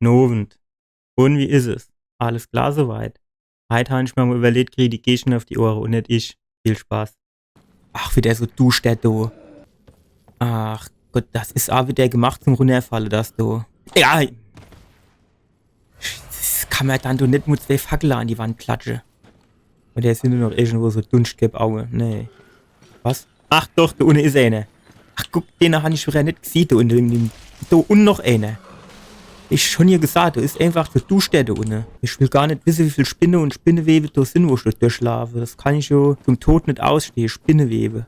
Novent. Und wie ist es? Alles klar soweit. Heute habe ich mir mal überlegt, kriege die Gegner auf die Ohren und nicht ich. Viel Spaß. Ach, wie der so duscht, der do. Ach Gott, das ist auch wieder gemacht zum Runterfallen, das do. Ja. Das kann man dann doch nicht mit 2 Fackeln an die Wand klatschen. Und der ist nur noch irgendwo so Dunstgepp Aue. Nee. Was? Ach doch, da unten ist einer. Ach guck, den habe ich vorher nicht gesehen, da unten. Da unten noch einer. Ich schon hier gesagt, da ist einfach der Duschstätte unten. Ich will gar nicht wissen, wie viel Spinne und Spinnewebe da sind, wo ich durchschlafe. Das kann ich ja zum Tod nicht ausstehen, Spinnewebe.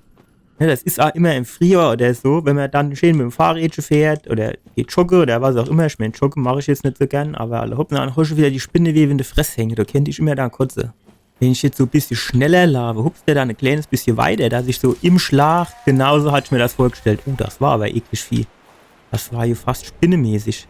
Ja, das ist auch immer im Frühjahr oder so, wenn man dann schön mit dem Fahrrädchen fährt oder geht joggen oder was auch immer. Ich meine, joggen mache ich jetzt nicht so gern, aber alle hoppen dann schon wieder die Spinnewebe in die Fresse hängen. Da kennt ich immer dann kotze. Wenn ich jetzt so ein bisschen schneller laufe, hupst der dann ein kleines bisschen weiter, dass ich so im Schlag, genauso hatte ich mir das vorgestellt. Das war aber eklig viel. Das war ja fast spinnemäßig.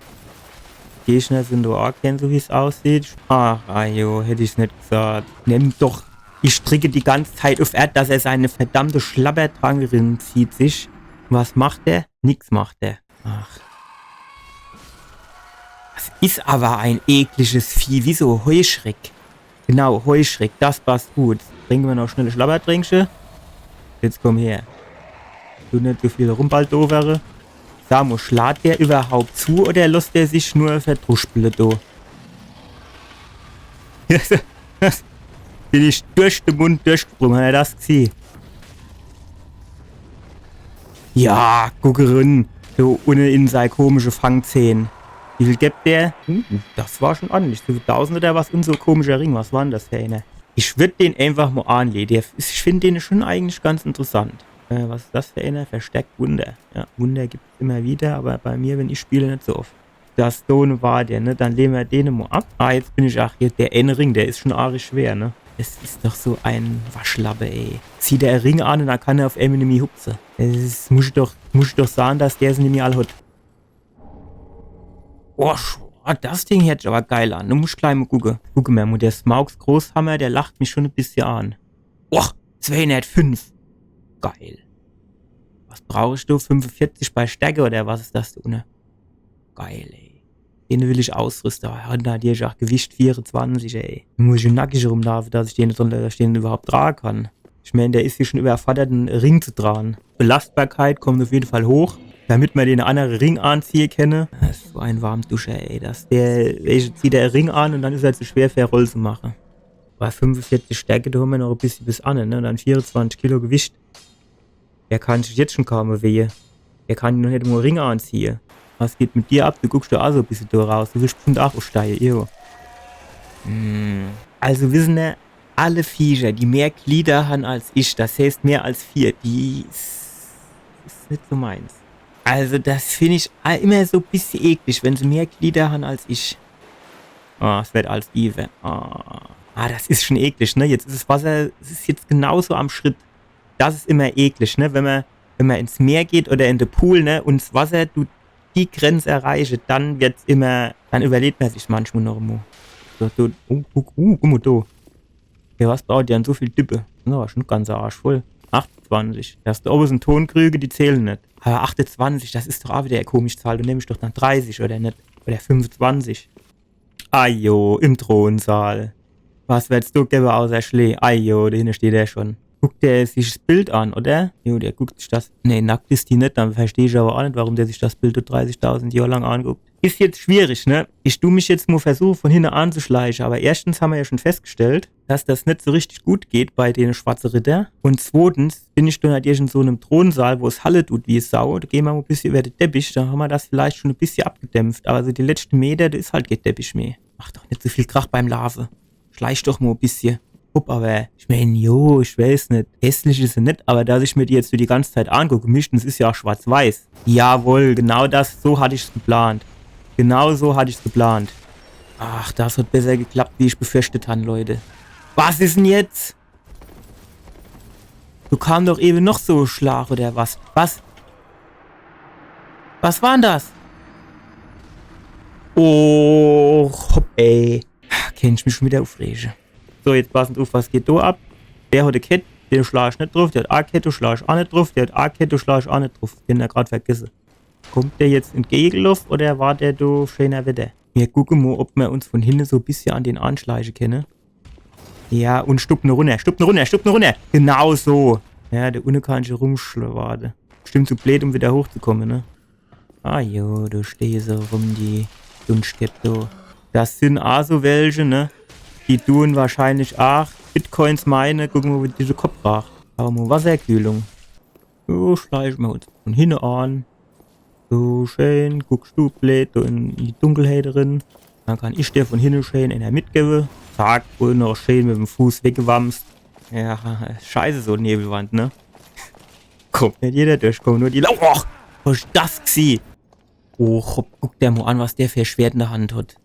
Gegner sind da auch kein, so wie es aussieht. Ach, ajo, hätte ich es nicht gesagt. Nimm doch die Stricke die ganze Zeit auf Erd, dass er seine verdammte Schlabbertrangerin zieht sich. Was macht er? Nix macht er. Ach. Das ist aber ein ekliges Vieh, wie so Heuschreck. Genau, Heuschreck, das passt gut. Trinken wir noch schnell Schlabbertränkchen. Jetzt komm her. Du nicht so viel rumbaldovere. Samu, schlägt der überhaupt zu oder lässt der sich nur verdruspeln, do? Bin ich durch den Mund durchgesprungen, hat er das gesehen? Ja, gucke rein, so ohne in seine komische Fangzähne. Wie viel gibt der? Das war schon ordentlich. So 1000 oder was und so komischer Ring. Was war denn das für einer? Ich würde den einfach mal anlegen. Ich finde den schon eigentlich ganz interessant. Was ist das für einer? Versteckt Wunder. Ja, Wunder gibt es immer wieder, aber bei mir, wenn ich spiele, nicht so oft. Das Stone war der, ne? Dann lehnen wir den mal ab. Ah, jetzt bin ich, ach, hier, der N-Ring, der ist schon arg schwer, ne? Das ist doch so ein Waschlappe, ey. Zieht der Ring an und dann kann er auf Eminem hupsen. Das muss ich doch sagen, dass der es nämlich all hat. Boah, das Ding hört sich aber geil an. Du musst gleich mal gucken. Guck mal, der Smaugs Großhammer, der lacht mich schon ein bisschen an. Boah, 205. Geil. Was brauchst du? 45 bei Stärke oder was ist das, du, ne? Geil, ey. Den will ich ausrüsten. Da hat hier auch Gewicht 24, ey. Den muss ich nackig rumlaufen, dass ich den überhaupt tragen kann. Ich meine, der ist hier schon überfordert, einen Ring zu tragen. Belastbarkeit kommt auf jeden Fall hoch. Damit man den anderen Ring anziehen kann. Das ist so ein Warmduscher, ey. Welche zieht der Ring an und dann ist er zu schwer für Roll zu machen. Bei 45 Stärke, da haben wir noch ein bisschen bis an, ne? Und dann 24 Kilo Gewicht. Der kann sich jetzt schon kaum bewegen. Der kann noch nicht mal Ring anziehen. Was geht mit dir ab? Du guckst da auch so ein bisschen da raus. Du willst bestimmt auch aufsteigen, jo. Also wissen wir, alle Viecher, die mehr Glieder haben als ich, das heißt mehr als 4, die ist nicht so meins. Also das finde ich immer so ein bisschen eklig, wenn sie mehr Glieder haben als ich. Ah, es wird als Eve. Ah, das ist schon eklig, ne? Jetzt ist das Wasser, es ist jetzt genauso am Schritt. Das ist immer eklig, ne? Wenn man ins Meer geht oder in den Pool, ne? Und das Wasser, du die Grenze erreichst, dann wird's immer, dann überlebt man sich manchmal noch immer. So, guck mal da. Ja, was braucht der an so viel Dippe? Na, schon ganz Arsch voll. 28. Da hast du oben so Tonkrüge, die zählen nicht. Aber 28, das ist doch auch wieder eine komische Zahl. Du nimmst doch dann 30 oder nicht? Oder 25. Ajo, im Thronsaal. Was willst du geben außer Schlee? Ajo, da hinten steht er schon. Guckt der sich das Bild an, oder? Jo, der guckt sich das. Ne, nackt ist die nicht, dann verstehe ich aber auch nicht, warum der sich das Bild 30.000 Jahre lang anguckt. Ist jetzt schwierig, ne? Ich tu mich jetzt mal versuchen, von hinten anzuschleichen, aber erstens haben wir ja schon festgestellt, dass das nicht so richtig gut geht bei den schwarzen Ritter. Und zweitens bin ich dann halt hier in so einem Thronsaal, wo es Halle tut wie Sau. Da gehen wir mal ein bisschen über den Teppich, da haben wir das vielleicht schon ein bisschen abgedämpft. Aber so die letzten Meter, da ist halt kein Teppich mehr. Mach doch nicht so viel Krach beim Larve. Schleich doch mal ein bisschen. Aber ich meine, jo, ich weiß nicht, hässlich ist sie nicht, aber dass ich mir die jetzt so die ganze Zeit angucke, das ist ja auch schwarz-weiß. Jawohl, genau das, so hatte ich es geplant. Genau so hatte ich es geplant. Ach, das hat besser geklappt, wie ich befürchtet habe, Leute. Was ist denn jetzt? Du kam doch eben noch so Schlag oder was? Was? Was war denn das? Oh, hopp, ey. Kenn ich mich schon wieder aufregen. So, jetzt passen auf, was geht da ab? Der hat eine Kette, den schlag ich nicht drauf. Der hat eine Kette, schlag ich auch nicht drauf. Der hat eine Kette, schlag ich auch nicht drauf. Den hat er gerade vergessen. Kommt der jetzt entgegengelaufen oder war der da schöner Wetter? Wir gucken mal, ob wir uns von hinten so ein bisschen an den anschleichen können. Ja, und stuppen runter, stuppen runter, stuppen runter. Genau so. Ja, der unten kann ich rumschlagen. Bestimmt zu blöd, um wieder hochzukommen, ne? Ah jo, du stehst so rum, die Dunstkette. Das sind auch so welche, ne? Die tun wahrscheinlich auch Bitcoins meine. Gucken wir, wie diese Kopf raucht. Aber mal Wasserkühlung. So schleichen wir uns von hinten an. So schön, guckst du blöd in die Dunkelheit drin. Dann kann ich dir von hinten schön in der mitgeben. Zack, und noch schön mit dem Fuß weggewamst. Ja, scheiße, so Nebelwand, ne? Kommt nicht jeder durchkommen, nur die Oh, was ist das gewesen? Oh, guck dir mal an, was der für ein Schwert in der Hand hat.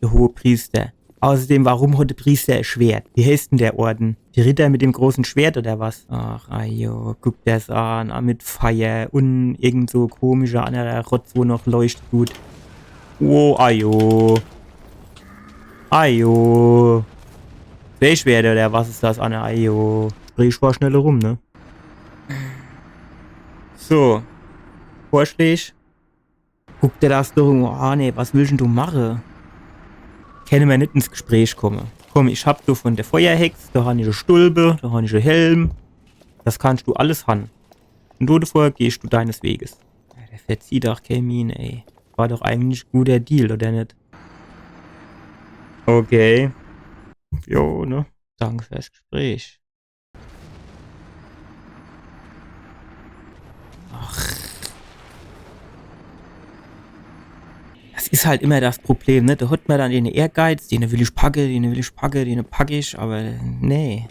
Der hohe Priester. Außerdem, warum hat der Priester ein Schwert? Wie heißt denn der Orden? Die Ritter mit dem großen Schwert oder was? Ach, ajo, guck das an, mit Feier und irgend so komischer anderer Rotz, wo noch leuchtet gut. Oh, ajo. Ajo. Schwert oder was ist das, Anna? Ajo. Sprich mal schneller rum, ne? So. Vorschlag. Guck dir das doch an, ey, was willst denn du machen? Können wir nicht ins Gespräch kommen. Komm, ich hab du von der Feuerhex, da habe ich eine Stulpe, da habe ich einen Helm. Das kannst du alles haben. Und du davor gehst du deines Weges. Ja, der verzieht doch keine Miene, ey. War doch eigentlich ein guter Deal, oder nicht? Okay. Jo, ne? Danke fürs Gespräch. Ach. Das ist halt immer das Problem, ne? Da hat man dann den Ehrgeiz, den will ich packen, den pack ich, aber nee.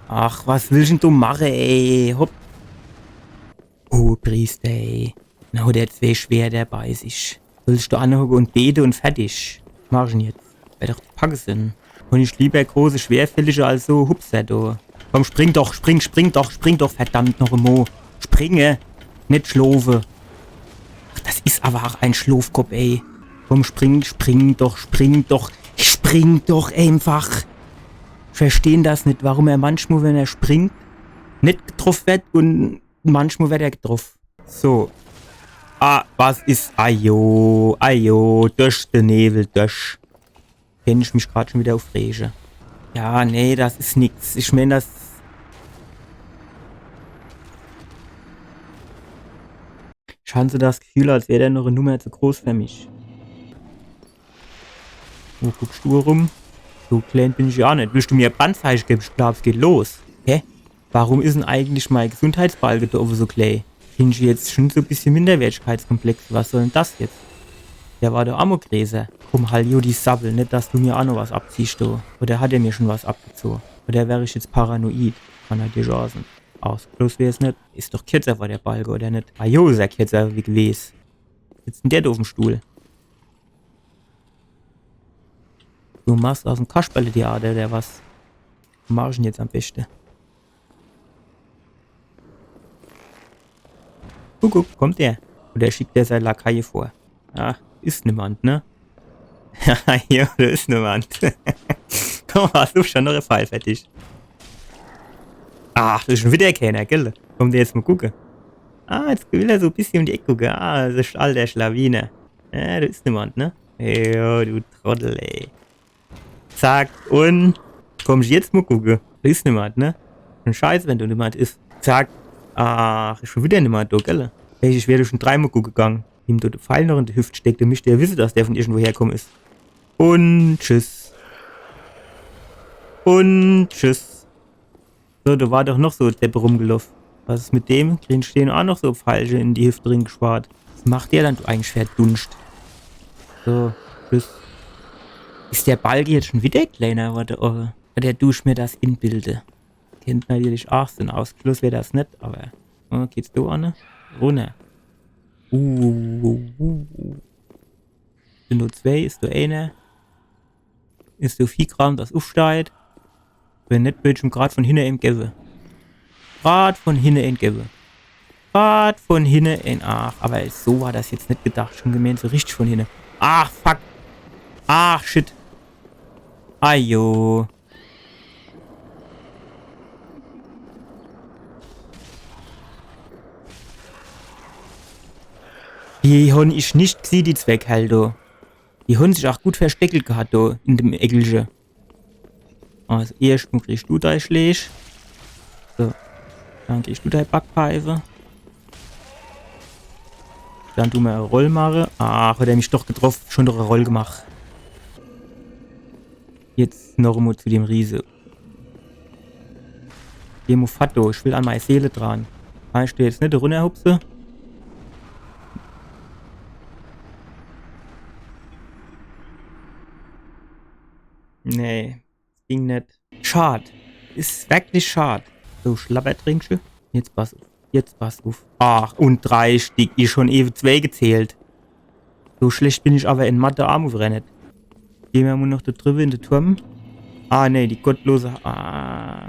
Ach, was willst denn du machen, ey? Hopp. Oh, Priester, ey. Na, hat er 2 Schwerter bei sich. Willst du anhocken und beten und fertig? Was mach ich denn jetzt? Wäre doch packen sind. Und ich lieber große Schwerfällige als so Hupser, du. Komm, spring doch, spring doch, verdammt noch einmal. Springe, nicht schlafen. Ach, das ist aber auch ein Schlafkopf, ey. Komm, spring doch einfach. Ich verstehe das nicht, warum er manchmal, wenn er springt, nicht getroffen wird und manchmal wird er getroffen. So. Ah, was ist? Ajo, durch den Nebel, durch. Kenn ich mich gerade schon wieder aufrege. Ja, nee, das ist nix. Ich meine, das... Ich habe so das Gefühl, als wäre der noch eine Nummer zu groß für mich. Wo guckst du rum? So klein bin ich ja nicht. Willst du mir Bandzeichen geben? Ich glaube, es geht los. Hä? Warum ist denn eigentlich mein Gesundheitsbalge da oben so klein? Bin ich jetzt schon so ein bisschen Minderwertigkeitskomplex? Was soll denn das jetzt? Der war der Amokgräser. Komm, Hallo, die Sabbel, nicht, dass du mir auch noch was abziehst, du. Oder hat er mir schon was abgezogen? Oder wäre ich jetzt paranoid? Kann er dir Chancen. Bloß wäre es nicht. Ist doch kürzer war der Balge, oder nicht? Ah jo, ist er kürzer wie gewesen. Sitzt denn der da auf dem Stuhl? Du machst aus dem Kasperle-Theater, oder was? Was mach ich denn jetzt am besten? Guck, kommt der? Oder schickt der seine Lakaie vor? Ah, ist niemand, ne? Ja, da ist niemand. Komm, hast du schon noch ein Fall fertig? Ach, das ist schon wieder keiner, gell? Komm, der jetzt mal gucken. Ah, jetzt will er so ein bisschen um die Ecke gucken. Ah, das ist alter Schlawiner. Ja, da ist niemand, ne? Ja, du Trottel, ey. Zack, und komm ich jetzt mal gucken. Da ist niemand, ne? Ein Scheiß, wenn du niemand ist. Zack. Ach, ist schon wieder niemand da, gell? Ich werde schon 3-mal gucken gegangen. Ihm dort der Pfeil noch in die Hüfte steckt, dann müsste er wissen, dass der von irgendwo herkommen ist. Und tschüss. Und tschüss. So, da war doch noch so Deppe rumgelaufen. Was ist mit dem? Drin stehen auch noch so Pfeile in die Hüfte drin gespart. Was macht der dann eigentlich verdunst? So, tschüss. Ist der Balg jetzt schon wieder kleiner oder der duscht mir das Inbilde? Kennt natürlich auch so ein Ausschluss, wäre das nicht, aber geht's da an? Runter. Sind nur 2, ist nur einer. Ist nur 4 Gramm, das aufsteigt. Wenn nicht, würde ich ihm gerade von hinten entgeben. Ach, von hinten Ach, aber so war das jetzt nicht gedacht. Schon gemeint, so richtig von hinten. Ach, fuck. Ach, shit. Ajo. Die habe ich nicht gesehen, die Zweckhalter. Die haben sich auch gut versteckelt gehabt, da in dem Eckelchen. Also, erstmal kriegst du dein Schläge. So, dann kriegst du deine Backpfeife. Dann tun wir eine Roll machen. Ach, hat er mich doch getroffen. Schon doch eine Roll gemacht. Jetzt noch einmal zu dem Riese. Demo Fatto, ich will an meine Seele dran. Kannst du jetzt nicht runterhupsen? Nee, ging nicht. Schade. Ist wirklich schade. So, Schlappertrinkchen. Jetzt pass auf. Jetzt pass auf. Ach, und 3 Stück. Ich schon eben 2 gezählt. So schlecht bin ich aber in Mathe Armut-Rennen. Gehen wir mal noch da drüber in den Turm. Ah, nee, die gottlose... Ah.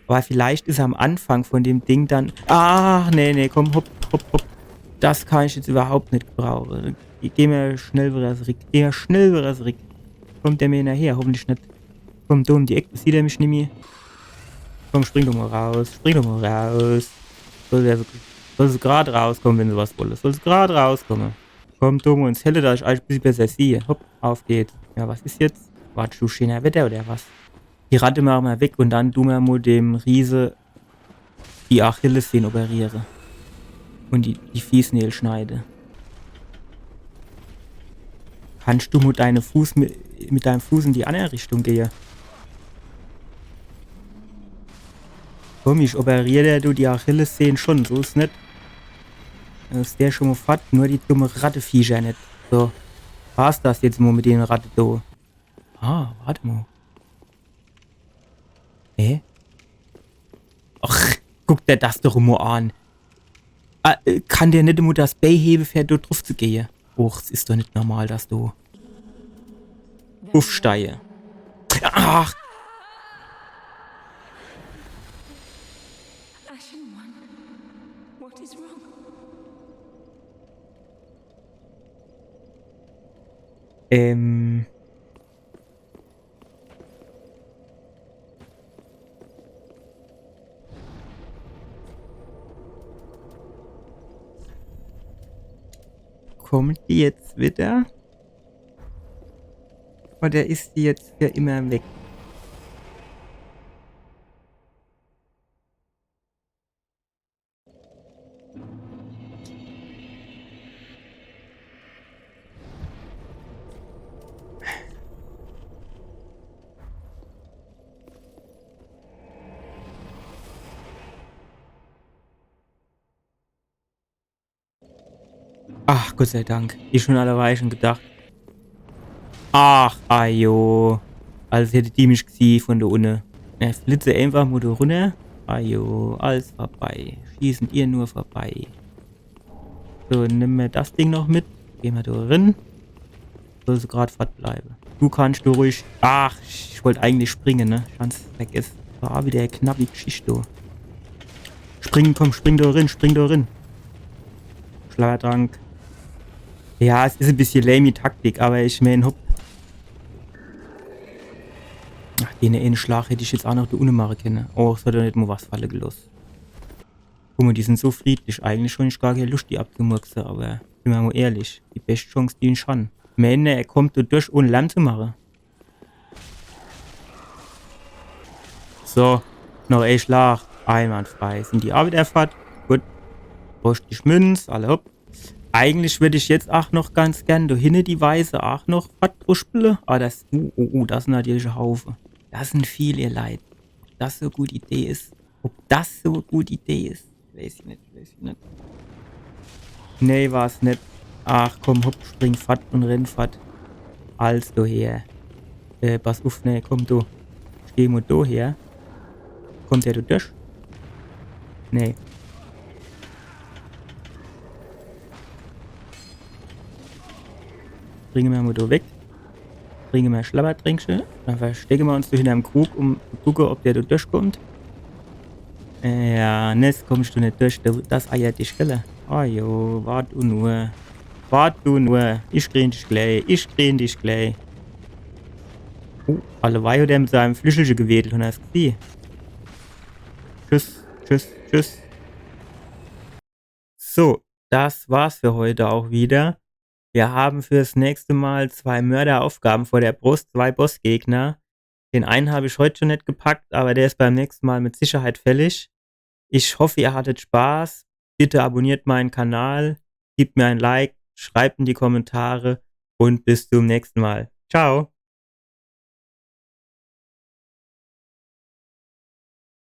Aber vielleicht ist am Anfang von dem Ding dann... Ach, nee, komm, hopp. Das kann ich jetzt überhaupt nicht gebrauchen. Geh mir schnell wieder das Rick. Kommt der mir nachher? Hoffentlich nicht. Komm, da um die Ecke, sieht er mich nicht mehr. Komm, spring doch mal raus. Soll sie gerade rauskommen, wenn sie was wollen. Soll sie gerade rauskommen. Komm, Tomo, ins Helle, da ich ein bisschen besser sehe. Hopp, auf geht's. Ja, was ist jetzt? Warte, du schöner Wetter oder was? Die Ratte machen wir weg und dann tun wir mal dem Riese die Achillessehne operieren. Und die Fiesnägel schneiden. Kannst du mit deinem Fuß in die andere Richtung gehen? Komm, ich operiere du die Achillessehne schon, so ist nicht. Das ist der schon mal fett, nur die dumme Ratteviecher nicht. So, war's das jetzt mal mit den Ratten da? Ah, warte mal. Ach, guck dir das doch mal an. Kann der nicht immer das beiheben, für da drauf zu gehen? Och, es ist doch nicht normal, dass du aufsteige. Ach! Kommt die jetzt wieder? Oder ist die jetzt für immer weg? Ach, Gott sei Dank. Ich schon allerweil schon gedacht. Ach, ajo. Als hätte die mich gesehen von der Unne. Er flitze einfach mal da runter. Ajo, alles vorbei. Schießen ihr nur vorbei. So, nimm mir das Ding noch mit. Gehen wir da rein. Soll sie gerade fort bleiben. Du kannst du ruhig... Ach, ich wollte eigentlich springen, ne? Ganz vergessen. War wieder eine knappe Geschichte da. Springen, komm, spring da rein. Schlagerdrank. Ja, es ist ein bisschen lame Taktik, aber ich meine, hopp. Ach, den einen Schlag hätte ich jetzt auch noch da unten machen können. Oh, es hat ja nicht mal was fallen gelassen. Guck mal, die sind so friedlich. Eigentlich schon ich gar keine Lust, die abzumurksen, aber sind wir mal ehrlich. Die beste Chance, die ich habe. Meine, er kommt da durch, ohne Lärm zu machen. So, noch ein Schlag. Einwandfrei. Sind die auch wieder fort? Gut. Brauchst die Münz, alle hopp. Eigentlich würde ich jetzt auch noch ganz gern da hinten die Weiße auch noch was spielen. Ah, das, das sind natürlich ein Haufen. Das sind viele, ihr Leid. Ob das so eine gute Idee ist? Weiß ich nicht. Nee, war's nicht. Ach komm, hopp, spring fort und renn fort. Als du her. Pass auf, ne, komm du. Steh mal da her. Kommt der da durch? Nee. Bringen wir mal da weg. Bringen wir Schlabbertrinkchen. Dann verstecken wir uns da hinter dem Krug, um zu gucken, ob der da durchkommt. Ja, jetzt kommst du nicht durch. Das eiert dich, gell? Oh jo, wart du nur. Ich krieg dich gleich. Alleweil hat er mit seinem Flügelchen gewedelt und hast gesehen. Tschüss. So, das war's für heute auch wieder. Wir haben fürs nächste Mal 2 Mörderaufgaben vor der Brust, 2 Bossgegner. Den einen habe ich heute schon nicht gepackt, aber der ist beim nächsten Mal mit Sicherheit fällig. Ich hoffe, ihr hattet Spaß. Bitte abonniert meinen Kanal, gebt mir ein Like, schreibt in die Kommentare und bis zum nächsten Mal. Ciao.